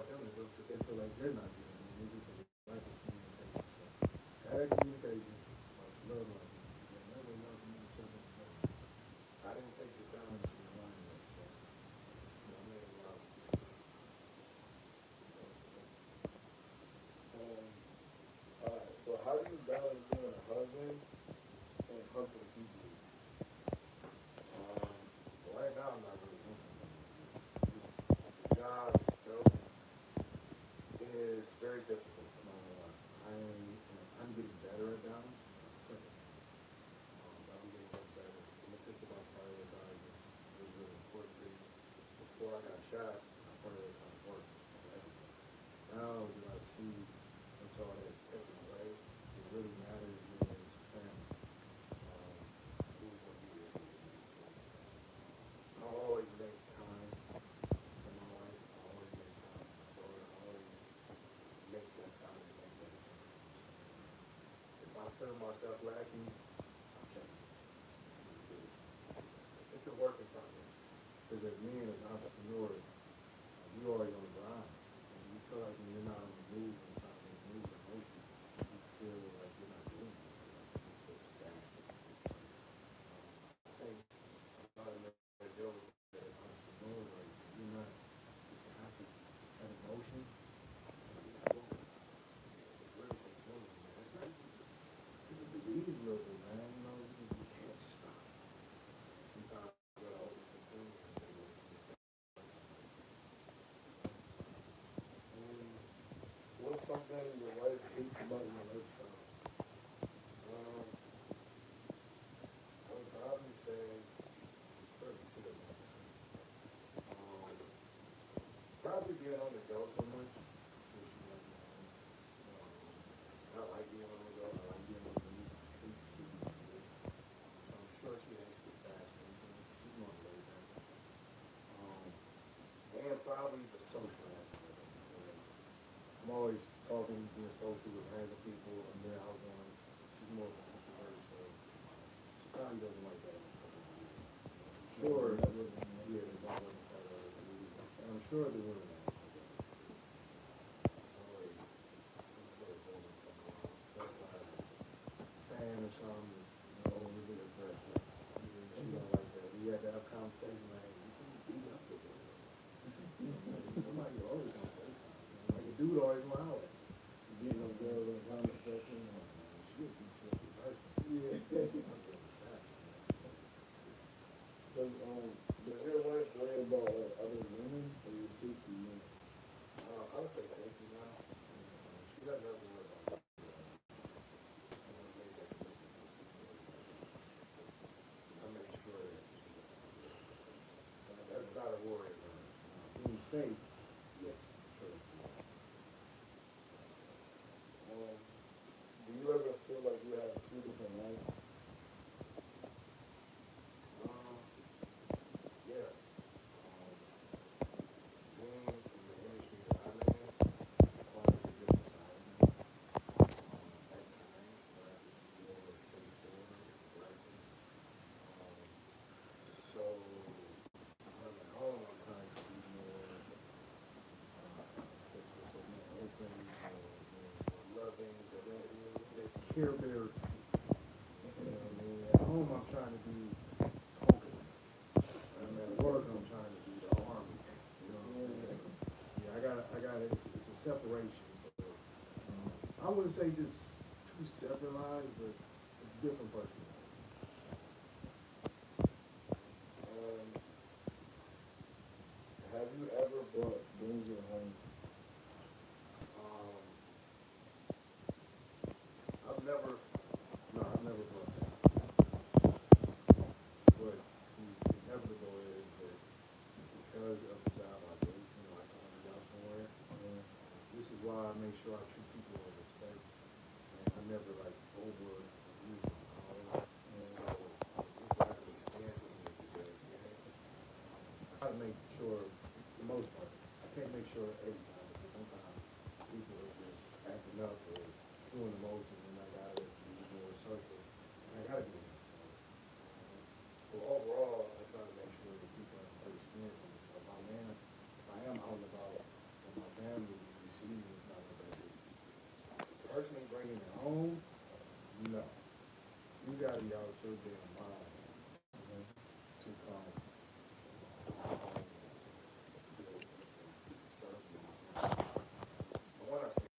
about them is because they feel like they're not doing it. They just feel like it's communication. So, that communication, love like it. Never love each other. I didn't take the time to remind that. So, I made a lot of alright, so how do you balance being a husband and husband people? Right now I'm not really thinking about it. The job itself is very difficult. I'm getting better at that. But I'm getting much better. I'm gonna think about prioritizing. It was really important to me. Before I got shot, I prioritized work. Now that I see what's all that taking away, it really matters is family. Who's gonna be there for me? I always make time for my wife. I always make time for my daughter. I always make that time to make that time. If I feel myself lacking, I'm changing. It's a work in progress. Because as men, as entrepreneurs, you already on the grind. And you feel like when you're not on the move and trying to move in motion, you feel like you're not doing anything. You feel stagnant. I think a lot of men deal with that entrepreneur, like you're not just constantly kind of motion. You're not going. It's really consuming, man. It's not just it's a disease a little bit, man. You know, you can't stop. Sometimes you gotta overconsume and say, well, what's something your wife hates about your lifestyle? I would probably say it's pretty good. Probably being on the go so much. I like being on the go. I like being on the move. Treat cities good. So I'm sure she hates the fast things. She's more laid back. And probably the social aspect of it. I'm always talking, being social with random people, and they're outgoing. She's more of an introvert, so she probably doesn't like that. Sure, yeah, there's always a part of it. And I'm sure the women are. Always, fan or something, a bit aggressive. She don't like that. We had to have conversation like, you can beat up with it. Somebody always gonna say something. Like a dude always gonna holler. Being a girl in a comment section, she would be tricky person. Yeah. So, does your wife worry about other women, or you see through men? I would say 50 now. She doesn't have to worry about that. I make sure that that's not a worry about her. Being safe, yes, sure. Do you ever feel like you have two different lives? Yeah. Being in the industry that I'm in requires a different side of me. At times, where I have to be more straightforward, aggressive. So, when I'm at home, I'm trying to be more, open, more loving, the care bear. You know what I mean? At home, I'm trying to be talkative. I'm at work, I'm trying to be the army. You know what I mean? Yeah, it's a separation. So, I wouldn't say just two separate lives, but it's different personalities. Have you ever brought danger home? Um, I've never, no, I've never brought that. But the inevitable is that because of the job I do, I can be out somewhere. This is why I make sure I treat people with respect, and I never like over abuse my power. I try to make sure, for the most part, I can't make sure every time because sometimes people are just acting up or doing the most, and then I gotta be more assertive. And I gotta do that. So overall, I try to make sure that people have a good experience with me. So if I am out and about with my family, You gotta be out so damn